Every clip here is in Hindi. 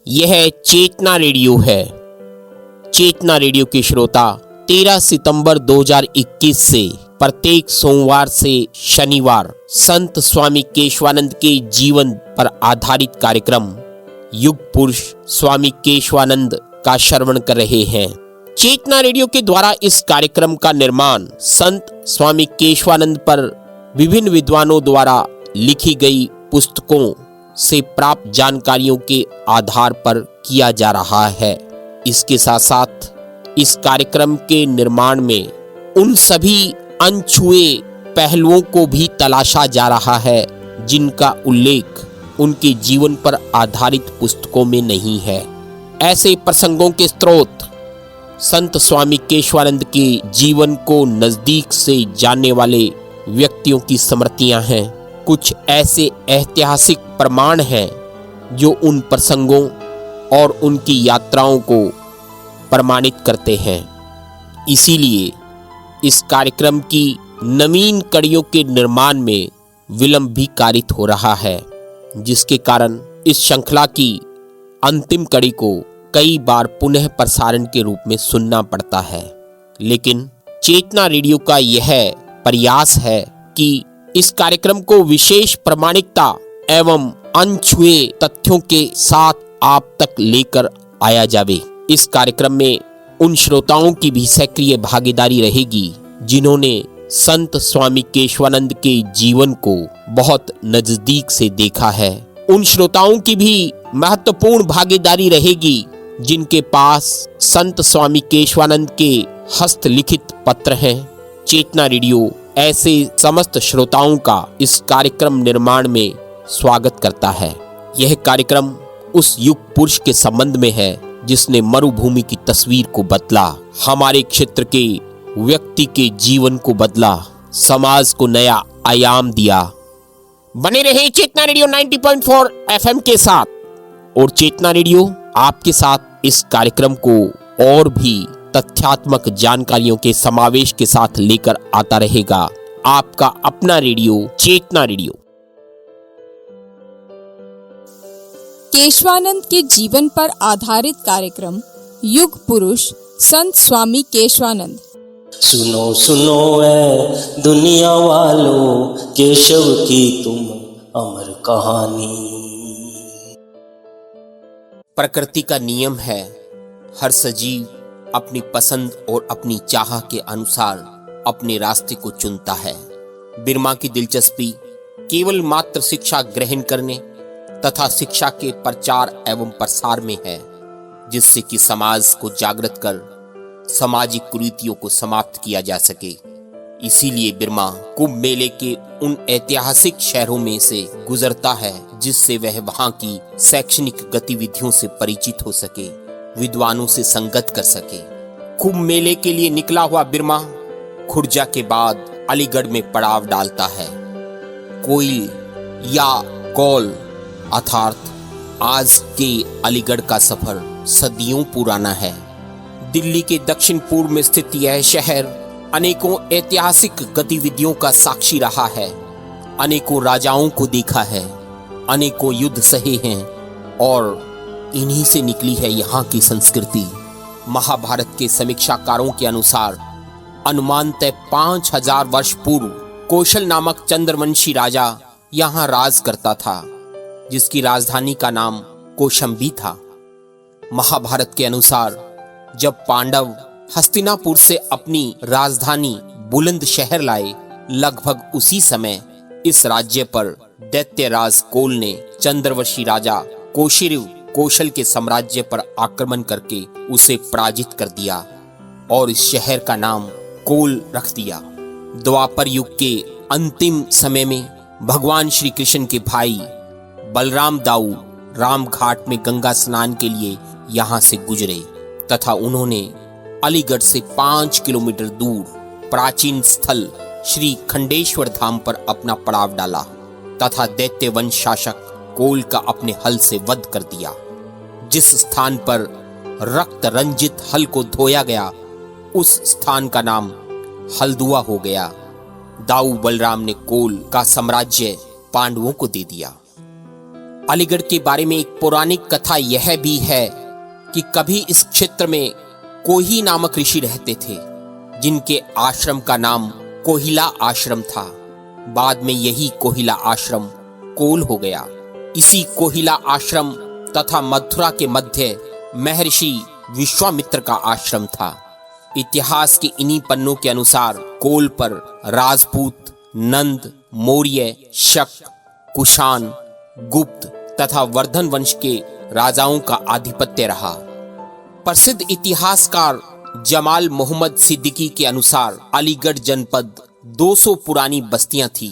यह चेतना रेडियो है। चेतना रेडियो के श्रोता 13 सितंबर 2021 से प्रत्येक सोमवार से शनिवार संत स्वामी केशवानंद के जीवन पर आधारित कार्यक्रम युग पुरुष स्वामी केशवानंद का श्रवण कर रहे हैं। चेतना रेडियो के द्वारा इस कार्यक्रम का निर्माण संत स्वामी केशवानंद पर विभिन्न विद्वानों द्वारा लिखी गई पुस्तकों से प्राप्त जानकारियों के आधार पर किया जा रहा है। इसके साथ साथ इस कार्यक्रम के निर्माण में उन सभी अनछुए पहलुओं को भी तलाशा जा रहा है जिनका उल्लेख उनके जीवन पर आधारित पुस्तकों में नहीं है। ऐसे प्रसंगों के स्रोत संत स्वामी केशवानंद के जीवन को नजदीक से जानने वाले व्यक्तियों की स्मृतियां हैं। कुछ ऐसे ऐतिहासिक प्रमाण हैं जो उन प्रसंगों और उनकी यात्राओं को प्रमाणित करते हैं। इसीलिए इस कार्यक्रम की नवीन कड़ियों के निर्माण में विलंब भी कारित हो रहा है, जिसके कारण इस श्रृंखला की अंतिम कड़ी को कई बार पुनः प्रसारण के रूप में सुनना पड़ता है। लेकिन चेतना रेडियो का यह प्रयास है कि इस कार्यक्रम को विशेष प्रामाणिकता एवं अनछुए तथ्यों के साथ आप तक लेकर आया जावे। इस कार्यक्रम में उन श्रोताओं की भी सक्रिय भागीदारी रहेगी जिन्होंने संत स्वामी केशवानंद के जीवन को बहुत नजदीक से देखा है। उन श्रोताओं की भी महत्वपूर्ण भागीदारी रहेगी जिनके पास संत स्वामी केशवानंद के हस्तलिखित पत्र हैं। चेतना रेडियो ऐसे समस्त श्रोताओं का इस कार्यक्रम निर्माण में स्वागत करता है। यह कार्यक्रम उस युग पुरुष के संबंध में है जिसने मरुभूमि की तस्वीर को बदला, हमारे क्षेत्र के व्यक्ति के जीवन को बदला, समाज को नया आयाम दिया। बने रहे चेतना रेडियो 90.4 एफएम के साथ और चेतना रेडियो आपके साथ इस कार्यक्रम को और भी तथ्यात्मक जानकारियों के समावेश के साथ लेकर आता रहेगा। आपका अपना रेडियो चेतना रेडियो। केशवानंद के जीवन पर आधारित कार्यक्रम युग पुरुष संत स्वामी केशवानंद। सुनो सुनो ऐ दुनिया वालों, केशव की तुम अमर कहानी। प्रकृति का नियम है, हर सजीव अपनी पसंद और अपनी चाह के अनुसार अपने रास्ते को चुनता है। बिरमा की दिलचस्पी केवल मात्र शिक्षा ग्रहण करने तथा शिक्षा के प्रचार एवं प्रसार में है, जिससे कि समाज को जागृत कर सामाजिक कुरीतियों को समाप्त किया जा सके। इसीलिए बिरमा कुंभ मेले के उन ऐतिहासिक शहरों में से गुजरता है जिससे वह वहां की शैक्षणिक गतिविधियों से परिचित हो सके, विद्वानों से संगत कर सके। कुंभ मेले के लिए निकला हुआ बिरमा खुर्जा के बाद अलीगढ़ में पड़ाव डालता है। कोइल या कौल अर्थात आज के अलीगढ़ का सफर सदियों पुराना है। दिल्ली के दक्षिण पूर्व में स्थित यह शहर अनेकों ऐतिहासिक गतिविधियों का साक्षी रहा है, अनेकों राजाओं को देखा है, अनेकों युद्ध सहे हैं और इन्हीं से निकली है यहाँ की संस्कृति। महाभारत के समीक्षाकारों के अनुसार अनुमानतः 5000 वर्ष पूर्व कौशल नामक चंद्रवंशी राजा यहाँ राज करता था, जिसकी राजधानी का नाम कौशंबी था। महाभारत के अनुसार जब पांडव हस्तिनापुर से अपनी राजधानी बुलंदशहर लाए, लगभग उसी समय इस राज्य पर दैत्यराज कोल ने चंद्रवंशी राजा कौशल के साम्राज्य पर आक्रमण करके उसे पराजित कर दिया और इस शहर का नाम कोल रख दिया। द्वापर युग के अंतिम समय में भगवान श्री कृष्ण के भाई बलराम दाऊ राम घाट में गंगा स्नान के लिए यहाँ से गुजरे तथा उन्होंने अलीगढ़ से 5 किलोमीटर दूर प्राचीन स्थल श्री खंडेश्वर धाम पर अपना पड़ाव डाला तथा दैत्य वंश शासक कोल का अपने हल से वध कर दिया। जिस स्थान पर रक्त रंजित हल को धोया गया उस स्थान का नाम हल्दुआ हो गया। दाऊ बलराम ने कोल का साम्राज्य पांडवों को दे दिया। अलीगढ़ के बारे में एक पौराणिक कथा यह भी है कि कभी इस क्षेत्र में कोही नामक ऋषि रहते थे, जिनके आश्रम का नाम कोहिला आश्रम था। बाद में यही कोहिला आश्रम कोल हो गया। इसी कोहिला आश्रम तथा मथुरा के मध्य महर्षि विश्वामित्र का आश्रम था। इतिहास के इन्हीं पन्नों के अनुसार कोल पर राजपूत, नंद, मौर्य, शक, कुषाण, गुप्त तथा वर्धन वंश के राजाओं का आधिपत्य रहा। प्रसिद्ध इतिहासकार जमाल मोहम्मद सिद्दीकी के अनुसार अलीगढ़ जनपद 200 पुरानी बस्तियां थी।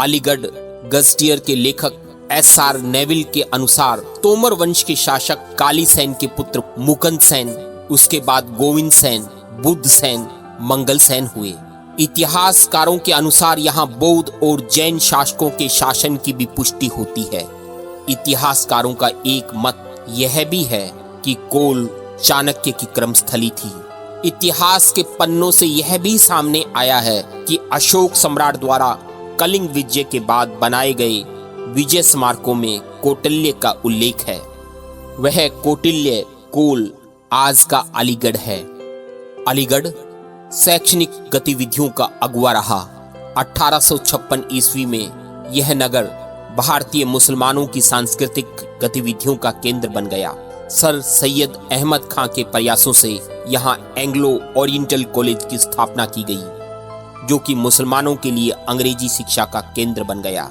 अलीगढ़ गज़टियर के लेखक SR नेविल के अनुसार तोमर वंश के शासक काली सेन के पुत्र मुकुंद सेन, उसके बाद गोविंद सेन, बुद्ध सेन, मंगल सेन हुए। इतिहासकारों के अनुसार यहाँ बौद्ध और जैन शासकों के शासन की भी पुष्टि होती है। इतिहासकारों का एक मत यह भी है कि कोल चाणक्य की क्रमस्थली थी। इतिहास के पन्नों से यह भी सामने आया है कि अशोक सम्राट द्वारा कलिंग विजय के बाद बनाए गए विजय स्मारकों में कौटिल्य का उल्लेख है। वह कौटिल्य कोल आज का अलीगढ़ है। अलीगढ़ शैक्षणिक गतिविधियों का अगुवा रहा। 1856 ईस्वी में यह नगर भारतीय मुसलमानों की सांस्कृतिक गतिविधियों का केंद्र बन गया। सर सैयद अहमद खां के प्रयासों से यहाँ एंग्लो ओरिएंटल कॉलेज की स्थापना की गई, जो कि मुसलमानों के लिए अंग्रेजी शिक्षा का केंद्र बन गया।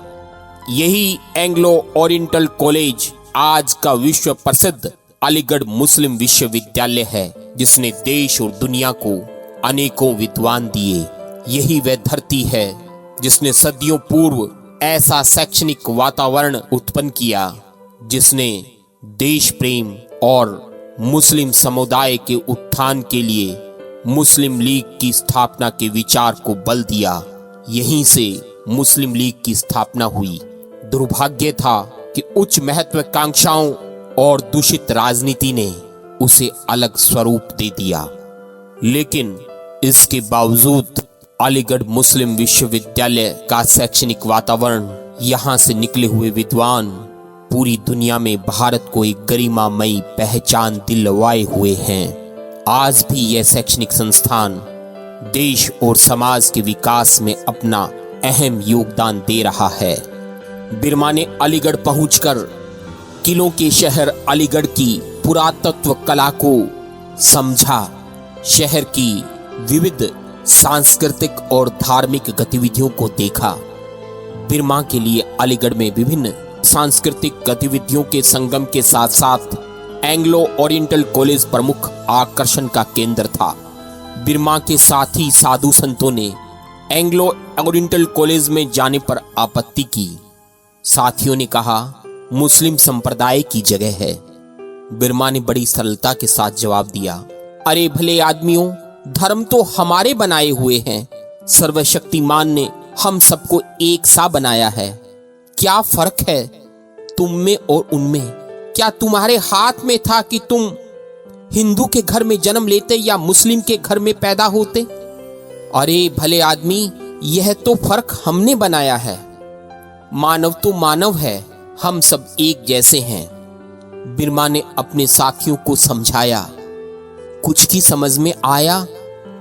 यही एंग्लो ओरिएंटल कॉलेज आज का विश्व प्रसिद्ध अलीगढ़ मुस्लिम विश्वविद्यालय है, जिसने देश और दुनिया को अनेकों विद्वान दिए। यही वह धरती है जिसने सदियों पूर्व ऐसा शैक्षणिक वातावरण उत्पन्न किया, जिसने देश प्रेम और मुस्लिम समुदाय के उत्थान के लिए मुस्लिम लीग की स्थापना के विचार को बल दिया। यहीं से मुस्लिम लीग की स्थापना हुई। दुर्भाग्य था कि उच्च महत्वाकांक्षाओं और दूषित राजनीति ने उसे अलग स्वरूप दे दिया, लेकिन इसके बावजूद अलीगढ़ मुस्लिम विश्वविद्यालय का शैक्षणिक वातावरण, यहाँ से निकले हुए विद्वान पूरी दुनिया में भारत को एक गरिमामयी पहचान दिलवाए हुए हैं। आज भी यह शैक्षणिक संस्थान देश और समाज के विकास में अपना अहम योगदान दे रहा है। बिरमा ने अलीगढ़ पहुंचकर किलों के शहर अलीगढ़ की पुरातत्व कला को समझा। शहर की विविध सांस्कृतिक और धार्मिक गतिविधियों को देखा। बिरमा के लिए अलीगढ़ में विभिन्न सांस्कृतिक गतिविधियों के संगम के साथ साथ एंग्लो ओरिएंटल कॉलेज प्रमुख आकर्षण का केंद्र था। बिरमा के साथी साधु संतों ने एंग्लो ओरिएंटल कॉलेज में जाने पर आपत्ति की। साथियों ने कहा, मुस्लिम संप्रदाय की जगह है। बिरमा ने बड़ी सरलता के साथ जवाब दिया, अरे भले आदमियों, धर्म तो हमारे बनाए हुए हैं। सर्वशक्तिमान ने हम सबको एक सा बनाया है। क्या फर्क है तुम में और उनमें? क्या तुम्हारे हाथ में था कि तुम हिंदू के घर में जन्म लेते या मुस्लिम के घर में पैदा होते? अरे भले आदमी, यह तो फर्क हमने बनाया है। मानव तो मानव है, हम सब एक जैसे हैं। बिरमा ने अपने साथियों को समझाया। कुछ की समझ में आया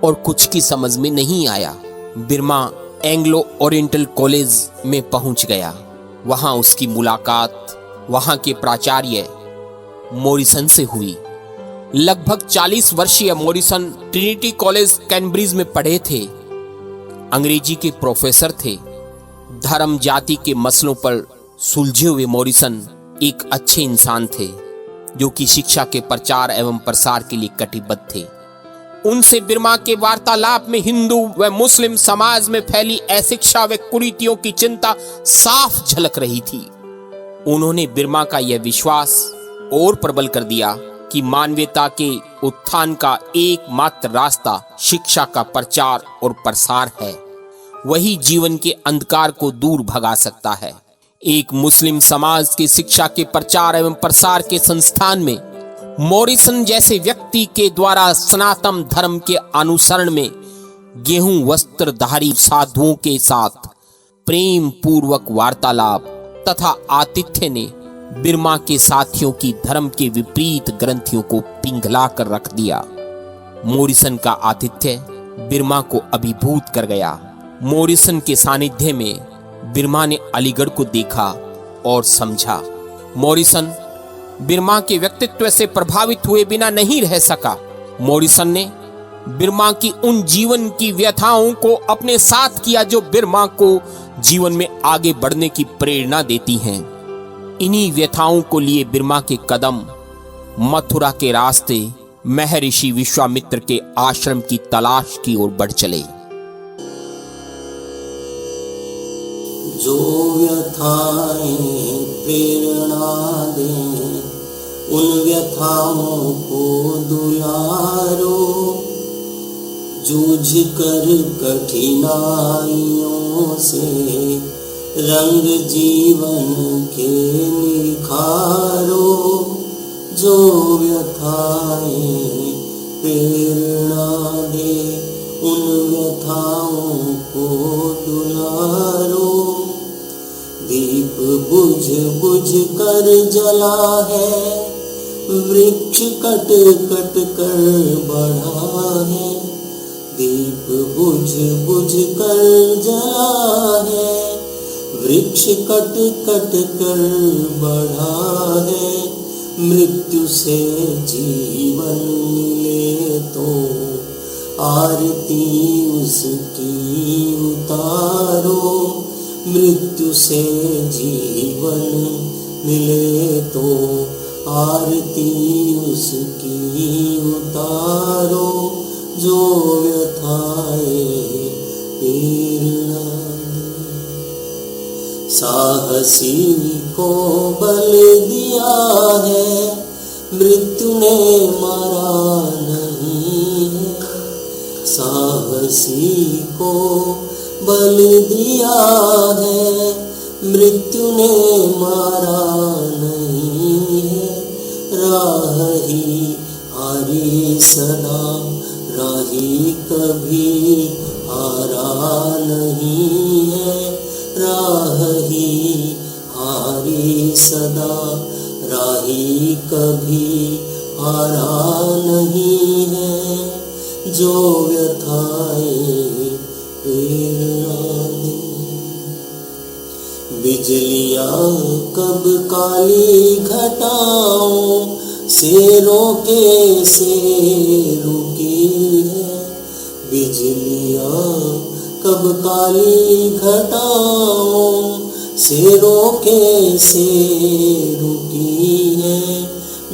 और कुछ की समझ में नहीं आया। बिरमा एंग्लो ओरिएंटल कॉलेज में पहुंच गया। वहां उसकी मुलाकात वहां के प्राचार्य मॉरिसन से हुई। लगभग 40 वर्षीय मॉरिसन ट्रिनिटी कॉलेज कैम्ब्रिज में पढ़े थे। अंग्रेजी के प्रोफेसर थे। धर्म जाति के मसलों पर सुलझे हुए मॉरिसन एक अच्छे इंसान थे, जो कि शिक्षा के प्रचार एवं प्रसार के लिए कटिबद्ध थे। उनसे बिरमा के वार्तालाप में हिंदू व मुस्लिम समाज में फैली अशिक्षा व कुरीतियों की चिंता साफ झलक रही थी। उन्होंने बिरमा का यह विश्वास और प्रबल कर दिया कि मानवता के उत्थान का एकमात्र रास्ता शिक्षा का प्रचार और प्रसार है। वही जीवन के अंधकार को दूर भगा सकता है। एक मुस्लिम समाज की शिक्षा के प्रचार एवं प्रसार के संस्थान में मॉरिसन जैसे व्यक्ति के द्वारा सनातन धर्म के अनुसरण में गेहूं वस्त्रधारी साधुओं के साथ प्रेम पूर्वक वार्तालाप तथा आतिथ्य ने बिरमा के साथियों की धर्म के विपरीत ग्रंथियों को पिघला कर रख दिया। मॉरिसन का आतिथ्य बिरमा को अभिभूत कर गया। मॉरिसन के सानिध्य में बिरमा ने अलीगढ़ को देखा और समझा। मॉरिसन बिरमा के व्यक्तित्व से प्रभावित हुए बिना नहीं रह सका। मॉरिसन ने बिरमा की उन जीवन की व्यथाओं को अपने साथ किया जो बिरमा को जीवन में आगे बढ़ने की प्रेरणा देती हैं। इन्हीं व्यथाओं को लिए बिरमा के कदम मथुरा के रास्ते महर्षि विश्वामित्र के आश्रम की तलाश की ओर बढ़ चले। जो व्यथाएं प्रेरणा दें उन व्यथाओं को दुलारो, जूझ कर कठिनाइयों से रंग जीवन के निखारो। जो व्यथाएं प्रेरणा दे उन व्यथाओं को दुलारो। दीप बुझ बुझ कर जला है, वृक्ष कट कट कर बढ़ा है। दीप बुझ बुझ कर जला है, वृक्ष कट कट कर बढ़ा है। मृत्यु से जीवन मिले तो आरती उसकी उतारो। मृत्यु से जीवन मिले तो आरती उसकी उतारो। जो व्यथाएं प्रेरणा दे, साहसी को बल दिया है, मृत्यु ने मारा नहीं है। साहसी को बल दिया है, मृत्यु ने मारा नहीं है। राह ही हारी सदा, राही कभी हारा नहीं है। राह ही हारी सदा, राही कभी हारा नहीं है। जो व्यथाएं प्रेरणा दें, बिजलियां कब काली घटाओं से रोके से रुकी है। बिजलियां कब काली घटाओं से रोके से रुकी है।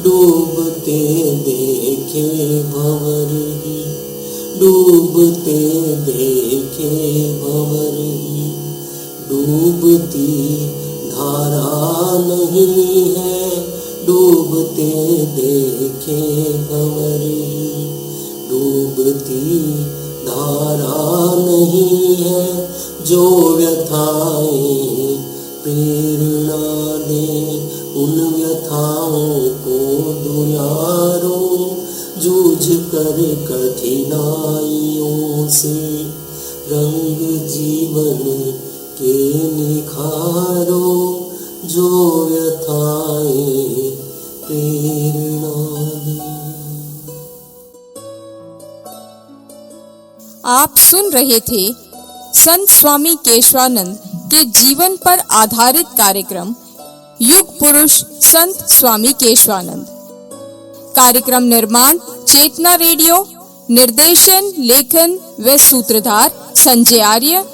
डूबते देखे भंवर ही, डूबते देखे भंवर ही, डूबती धारा नहीं है। डूबते देखे भंवर ही, डूबती धारा नहीं है। जो व्यथाएं प्रेरणा दे उन व्यथाओं को दुलारो। जूझ कर कठिनाइयों से रंग जीवन के निखारो। जो व्यथाएं प्रेरणा दे। आप सुन रहे थे संत स्वामी केशवानंद के जीवन पर आधारित कार्यक्रम युग पुरुष संत स्वामी केशवानंद। कार्यक्रम निर्माण चेतना रेडियो, निर्देशन लेखन व सूत्रधार संजय आर्य,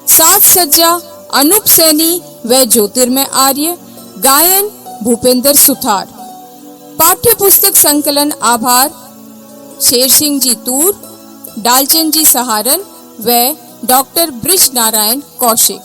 साज सज्जा अनूप सैनी व ज्योतिर्मय आर्य, गायन भूपेंद्र सुथार। पाठ्य पुस्तक संकलन आभार शेर सिंह जी तूर, डालचंद जी सहारन व डॉक्टर ब्रिज नारायण कौशिक।